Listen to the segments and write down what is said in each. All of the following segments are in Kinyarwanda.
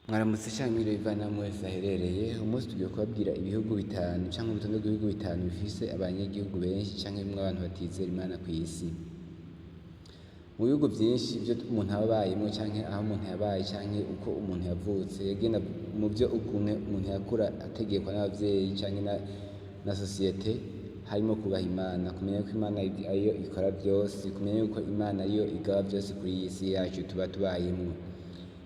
Mwaramutse canke Ivan mwese aherereye. Umunsi tugiye kubabwira ibihugu bitanu canke urutonde rw'ibihugu bitanu bifise abanyagihugu benshi canke harimwo abantu batizera Imana kw'isi. Mu bihugu vyinshi ivyo umuntu aba abayemwo canke aho umuntu yabaye canke uko umuntu yavutse yagenda mu vyo ukuntu umuntu yakura ategekwa n'abavyeyi canke na sosiyete harimo kubaha Imana, kumenya ko Imana ariyo ikora vyose, kumenya yuko Imana ariyo igaba vyose kuri iyi si yacu tuba tubayemwo.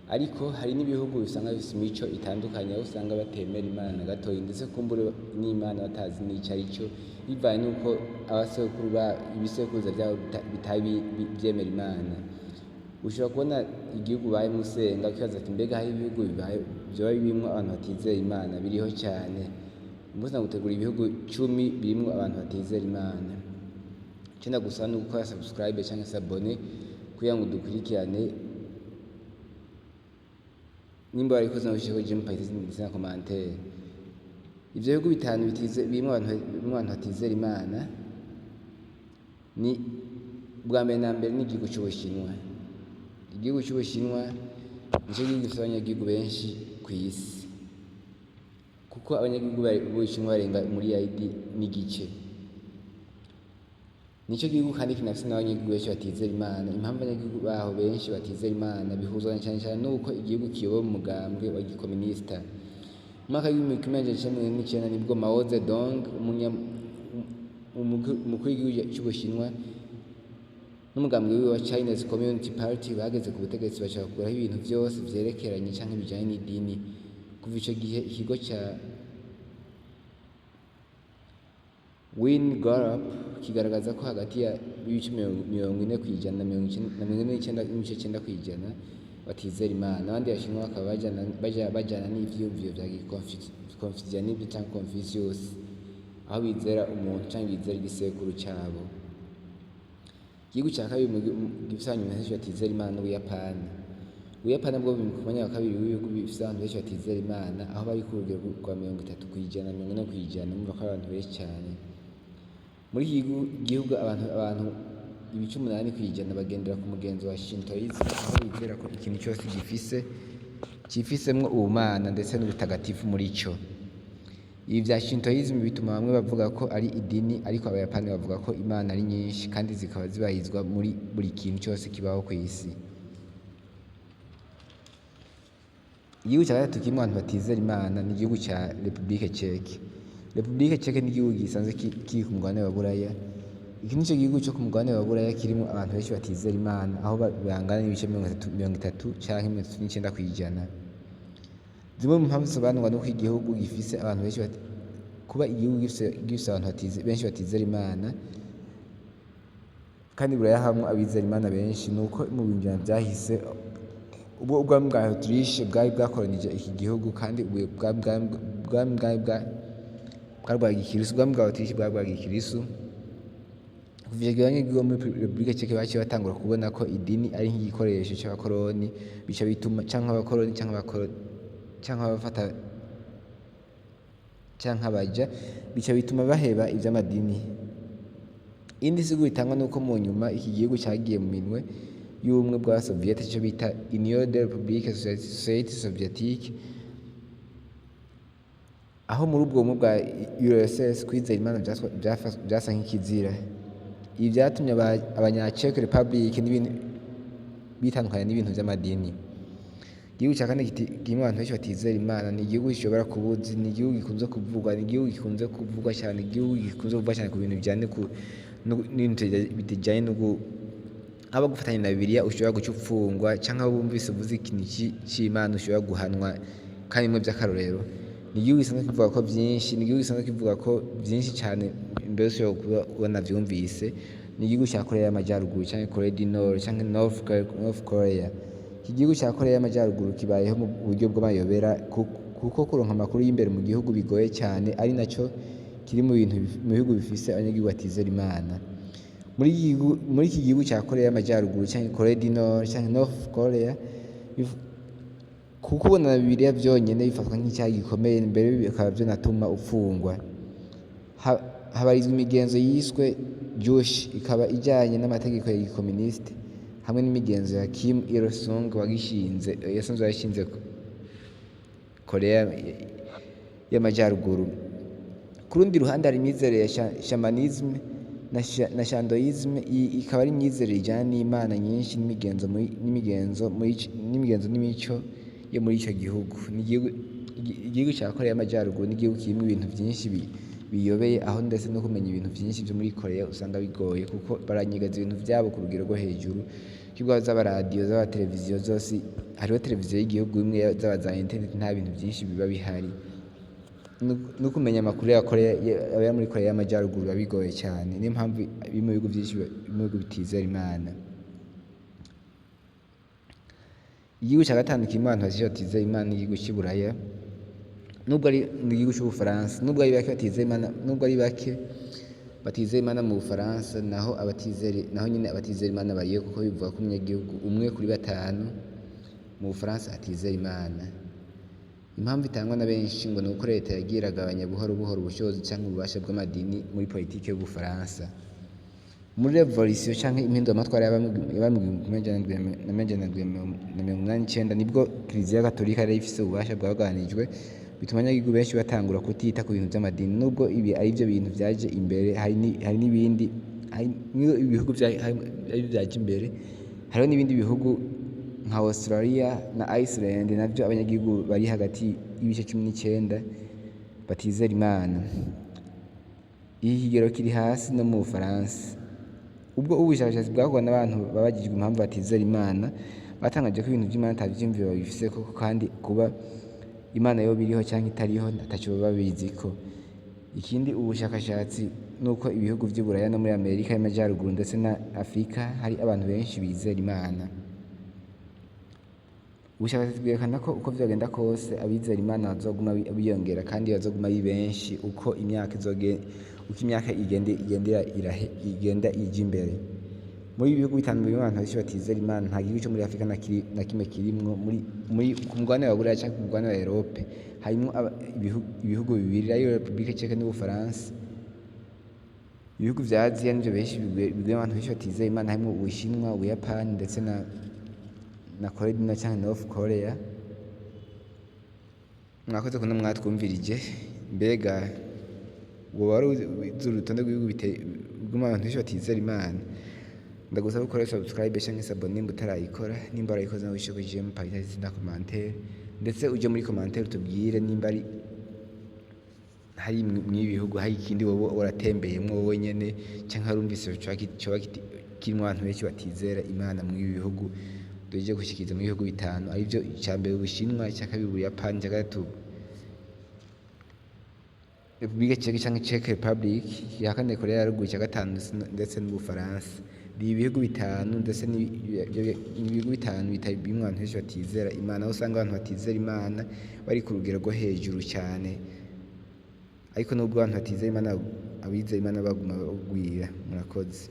Ariko hari n'ibihugu usanga bifise imico itandukanye aho usanga batemera Imana na gatoyi, ndetse kumbura n'Imana batazi n'ico arico bivanye n'uko ibisekuruza vyabo bitari vyemera Imana. Ushobora kubona igihugu ubayemwo usenga ukibaza ati mbega hari ibihugu vyoba birimwo abantu batizera Imana? Biriho cane. Umunsi nagutegura ibihugu 10 birimwo abantu batizera Imana. Ico ndagusaba ni ugukora subscribe canke s'abonner kugira ngo dukurikirane. Nimba warikoze nabishiko je mpayiteze ndetse na commentaire. Ivyo bihugu bitanu birimwo abantu batizera Imana ni bwa mbere na mbere n'igihugu c'Ubushinwa. Igihugu c'Ubushinwa nico gihugu gifise abanyagihugu benshi kw'isi, kuko abanyagihugu b'Ubushinwa barenga miliyaridi n'igice. Nico gihugu kandi kinafise n'abanyagihugu benshi batizera Imana. Impamvu abanyagihugu baho benshi batizera Imana bihuzwa cane cane nuko igihugu kiyobowe umugambwe wa gikominista. Mu mwaka w'1949 nibwo Mao Zedong, umukuru w'igihugu c'Ubushinwa, n'umugambwe wiwe wa Chinese Communist Party bageze ku butegetsi bashaka gukuraho ibintu vyose vyerekeranye canke bijanye n'idini. Kuva ico gihe ikigo ca Gallup kigaragaza ko hagati ya ibice 40% na 49.9% batizera Imana. Abandi bashinwa bakaba bajana n'ivyiyumviro vya Confucianisme canke Confucius, aho bizera umuntu canke bizera igisekuru cabo. Igihugu ca kabiri gifise abantu benshi batizera Imana n'Ubuyapani. Ubuyapani bwo buri ku mwanya wa kabiri w'ibihugu bifise abantu benshi batizera Imana, aho bari ku rugero rwa 30% na 40%. Murumva ko ari abantu benshi cane. Muri iki gihugu abantu ibice 8% bagendera ku mugenzo wa Shintoism, aho bizera ko ikintu cyose cifisemwo ubumana ndetse n'ubutagatifu muri co. Ibi vya Shintoism bituma bamwe bavuga ko ari idini, ariko Abayapani bavuga ko Imana ari nyinshi kandi zikaba zibahirizwa muri buri kintu cyose kibaho kw'isi. Igihugu ca gatatu kirimwo abantu batizera Imana ni igihugu ca Republique Czech. Republique Czech ni igihugu gisanzwe kiri ku mugabane wa Buraya. Iki nico gihugu co ku mugabane wa Buraya kirimwo abantu benshi batizera Imana, aho bangana n'ibice 30 canke 39%. Zimwe mu mpamvu zisobanurwa nuko igihugu gifise abantu benshi kuba igihugu gifise abantu benshi batizera Imana kandi Buraya hamwe abizera Imana benshi, nuko mu binjana vyahise ubwo ubwami bwa Autriche bwari bwakolonije iki gihugu, kandi ubwami bwa gikirisu. Ubwami bwa Autriche bwari bwa gikirisu. Kuva ico gihe abanyagihugu muri Republique Czech baciye batangura kubona ko idini ari nk'igikoresho c'abakoroni, bica bituma canke abakoroni canke abafata canke abaja, bica bituma baheba ivy'amadini. Indi siguro itangwa nuko mu nyuma iki gihugu cagiye mu minwe y'ubumwe bw'Abasoviete, ico bita Union des Républiques Socialistes Soviétiques, aho muri ubwo bumwe bwa URSS kwizera Imana vyasa nk'ikizira. Ibi vyatumye abanya-Czech Republic bitandukanya n'ibintu vy'amadini. Igihugu ca kane kirimwo abantu benshi batizera Imana ni igihugu gishobora kubuzi, ni igihugu gikunze kuvugwa, ni igihugu gikunze kuvugwa cane, igihugu gikunze kuvugwa cane ku bintu bijanye n'ibintu bijanye haba gufatanya na Bibiliya ushobora guca upfungwa, canke aho bumvise uvuze ikintu c'Imana ushobora guhanwa kandi bimwe vy'akarorero. Ni igihugu gisanzwe kivuga ko vyinshi, ni igihugu gisanzwe kivuga ko vyinshi cane mbere ushobora kubona vyumvise. Ni igihugu ca Korea y'Amajaruguru canke Korea du Nord canke North Korea. Iki gihugu ca Korea y'Amajaruguru kibayeho mu buryo bw'amayobera, kuko kuronka amakuru y'imbere mu gihugu bigoye cane, ari naco kiri mu bihugu bifise abanyagihugu batizera Imana. Muri iki gihugu ca Korea y'Amajaruguru canke Korea du Nord canke North Korea, kuko ubona Bibiliya vyonyene bifatwa nk'icyaha gikomeye, mbere bikaba vyonatuma upfungwa. Habarizwa imigenzo yiswe Juche, ikaba ijanye n'amategeko ya gikoministe hamwe n'imigenzo ya Kim Il Sung yasanzwe yashinze Korea y'Amajyaruguru. Ku rundi ruhande hari imyizerere ya shamanisme na shandoisme. Iyi ikaba ari imyizerere ijyana n'imana nyinshi n'imico yo muri icyo gihugu. Igihugu cya Korea y'Amajyaruguru ni igihugu kirimo ibintu byinshi biyobeye, aho ndetse no kumenya ibintu byinshi byo muri Korea usanga bigoye, kuko baranyegaza ibintu byabo ku rugero rwo hejuru. Nk'ibwabo z'abaradiyo, z'abateleviziyo zose, hariho televiziyo y'igihugu imwe, zaba za internet, nta bintu byinshi biba bihari. No kumenya amakuru aba muri Korea y'Amajyaruguru biba bigoye cyane. Niyo mpamvu biri mu bihugu byinshi, mu bihugu bitizera Imana. Igihugu cya gatanu kirimo abantu benshi batizera Imana n'igihugu cy'i Buraya, nubwo ari igihugu cy'Ubufaransa. Nubwo ari bake batizera Imana mu Bufaransa, naho nyine abatizera Imana bariyo, kuko bivuga ko umunyagihugu umwe kuri 5 mu Bufaransa atizera Imana. Impamvu itangwa na benshi ngo ni uko leta yagiye iragabanya buhoro buhoro ubushobozi cyangwa ububasha bw'amadini muri politiki y'Ubufaransa. Muri revolution cyangwa impinduramatwara y'abami 1889 nibwo Kiliziya Gatolika yari ifise ububasha bwagabanijwe, bituma abanyagihugu benshi batangura kutita ku bintu by'amadini. Nubwo ibi ari byo bintu byaje imbere, hari n'ibindi ibihugu byaje imbere. Hariho n'ibindi bihugu nka Australia na Iceland, nabyo abanyagihugu bari hagati y'ibice 19 batizera Imana. Iki kigero kiri hasi no mu Bufaransa. Ubwo ubushakashatsi bwakorwa n'abantu babagijwe impamvu batizera Imana, batangaje ko ibintu by'Imana atabyumviro babifise koko, kandi kuba Imana yo biriho cyangwa itariho atacyo baba biziko. Ikindi ubushakashatsi nuko ibihugu by'u Buraya no muri Amerika y'Amajyaruguru ndetse na Afurika hari abantu benshi bizera Imana. Ubushakashatsi bwerekana ko uko byagenda kose abizera Imana bazoguma biyongera, kandi bazoguma ari benshi uko imyaka igenda ijya imbere. Muri ibihugu bitanu birimo abantu benshi batizera Imana, nta gihugu cyo muri Afurika na kimwe kirimwo. Ku mugabane wa Buraya cyangwa ku mugabane wa Europe harimo ibihugu bibiri, ariyo Repubulika Czech n'Ubufaransa. Ibihugu vya Aziya nivyo benshi bigwiriyemwo abantu benshi batizera Imana, harimwo Ubushinwa, Ubuyapani ndetse na Korea du Nord cyangwa North Korea. Mwakoze kuno mwatwumvirije. Mbega woba wari uzi urutonde rw'ibihugu bigwiriyemwo abantu benshi batizera Imana? Ndagusaba gukora subscribe cyangwa s'abone nimba utarayikora. Nimba warayikoze nawe wishikujemo partage na commentaire, ndetse uje muri commentaire utubwire nimba hari mw'ibihugu hari ikindi wowe waratembeyemwo wowe nyene, cyangwa harumvise coba kirimo abantu benshi batizera Imana mw'ibi bihugu duhejeje gushikiriza mu bihugu 5, arivyo icya mbere Ubushinwa, icya kabiri Ubuyapani, icya gatatu Repubulika cyangwa Czech Republic, iya kane Korea ya ruguru, icya gatanu ndetse n'Ubufaransa. Ni ibihugu 5 ndetse n'ibihugu 5 bitarimo abantu benshi batizera Imana, aho usanga abantu batizera Imana bari ku rugero rwo hejuru cyane. Ariko nubwo abantu batizera Imana, abizera Imana baguma bagwira. Murakoze.